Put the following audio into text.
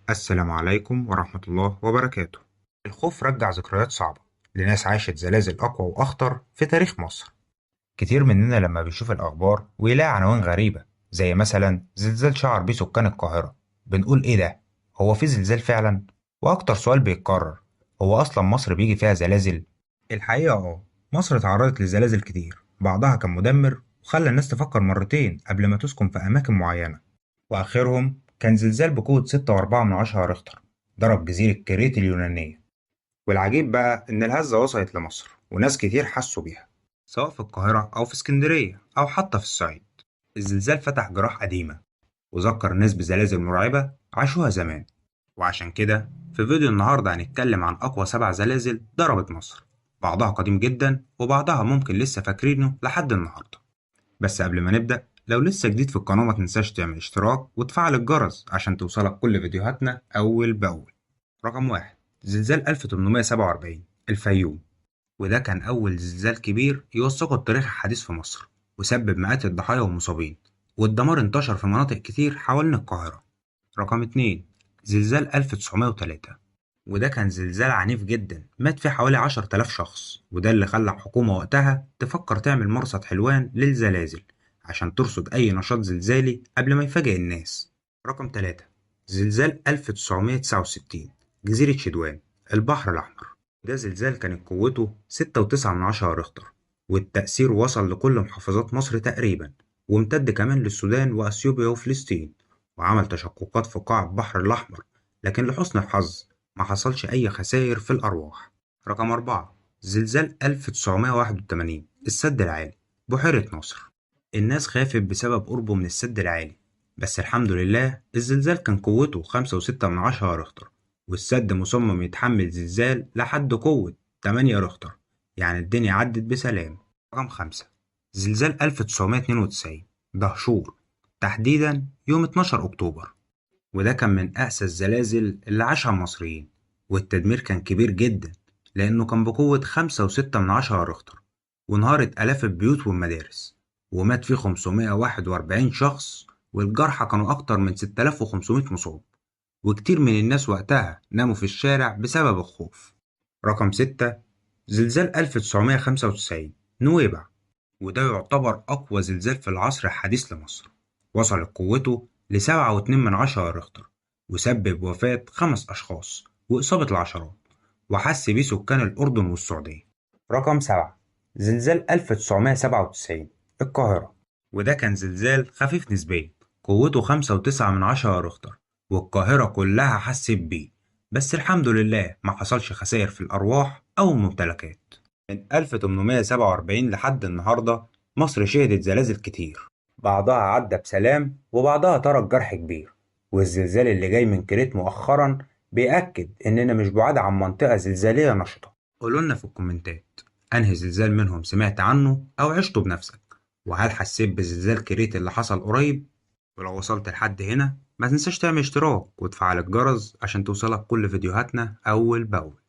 السلام عليكم ورحمة الله وبركاته. الخوف رجع ذكريات صعبة لناس عاشت زلازل أقوى وأخطر في تاريخ مصر. كتير مننا لما بيشوف الأخبار ويلاقي عناوين غريبة زي مثلا زلزال شعر بيه سكان القاهرة، بنقول إيه ده؟ هو في زلزال فعلا؟ وأكتر سؤال بيتكرر، هو أصلا مصر بيجي فيها زلازل؟ الحقيقة مصر اتعرضت لزلازل كتير، بعضها كان مدمر وخلى الناس تفكر مرتين قبل ما تسكن في أماكن معينة. وآخرهم كان زلزال بقوة 6.4 ريختر ضرب جزيرة كريت اليونانية. والعجيب بقى إن الهزة وصلت لمصر وناس كتير حسوا بيها، سواء في القاهرة أو في اسكندرية أو حتى في الصعيد. الزلزال فتح جراح قديمة وذكر ناس بزلازل مرعبة عاشوها زمان. وعشان كده في فيديو النهاردة هنتكلم عن أقوى 7 زلازل ضربت مصر، بعضها قديم جدا وبعضها ممكن لسه فاكرينه لحد النهاردة. بس قبل ما نبدأ، لو لسه جديد في القناة ما تنساش تعمل اشتراك وتفعل الجرس عشان توصلك كل فيديوهاتنا أول بأول. رقم 1، زلزال 1847 الفيوم. وده كان أول زلزال كبير يوثقه التاريخ الحديث في مصر، وسبب مئات الضحايا والمصابين، والدمار انتشر في مناطق كتير حوالين القاهرة. رقم 2، زلزال 1903. وده كان زلزال عنيف جدا مات فيه حوالي 10,000 شخص، وده اللي خلى الحكومة وقتها تفكر تعمل مرصد حلوان للزلازل عشان ترصد أي نشاط زلزالي قبل ما يفاجئ الناس. رقم 3، زلزال 1969 جزيرة شدوان البحر الأحمر. ده زلزال كانت قوته 6.9 ريختر، والتأثير وصل لكل محافظات مصر تقريبا، وامتد كمان للسودان وأثيوبيا وفلسطين، وعمل تشققات في قاع البحر الأحمر. لكن لحسن الحظ ما حصلش أي خسائر في الأرواح. رقم 4، زلزال 1981 السد العالي بحيرة ناصر. الناس خافت بسبب قربه من السد العالي، بس الحمد لله الزلزال كان قوته 5.6 ريختر، والسد مصمم يتحمل زلزال لحد قوة 8 ريختر، يعني الدنيا عدت بسلام. رقم 5، زلزال 1992 دهشور، تحديدا يوم 12 أكتوبر. وده كان من أقسى الزلازل اللي عاشها المصريين، والتدمير كان كبير جدا لأنه كان بقوة 5.6 ريختر، وانهارت آلاف البيوت والمدارس، ومات فيه 541 شخص، والجرحى كانوا أكتر من 6500 مصاب، وكتير من الناس وقتها ناموا في الشارع بسبب الخوف. رقم 6، زلزال 1995 نويبع. وده يعتبر أقوى زلزال في العصر الحديث لمصر، وصلت قوته ل7.2 ريختر، وسبب وفاة 5 أشخاص وإصابة العشرات، وحس بيه سكان الأردن والسعودية. رقم 7، زلزال 1997 القاهرة. وده كان زلزال خفيف نسبيا، قوته 5.9 ريختر، والقاهرة كلها حست بيه، بس الحمد لله ما حصلش خسائر في الأرواح أو الممتلكات. من 1847 لحد النهاردة مصر شهدت زلازل كتير، بعضها عدى بسلام وبعضها ترك جرح كبير، والزلزال اللي جاي من كريت مؤخرا بيأكد إننا مش بعاد عن منطقة زلزالية نشطة. قولولنا في الكومنتات أنهي زلزال منهم سمعت عنه أو عشته بنفسك، وهل حسيت بزلزال كريت اللي حصل قريب؟ ولو وصلت لحد هنا ما تنساش تعمل اشتراك وتفعل الجرس عشان توصلك كل فيديوهاتنا أول بأول.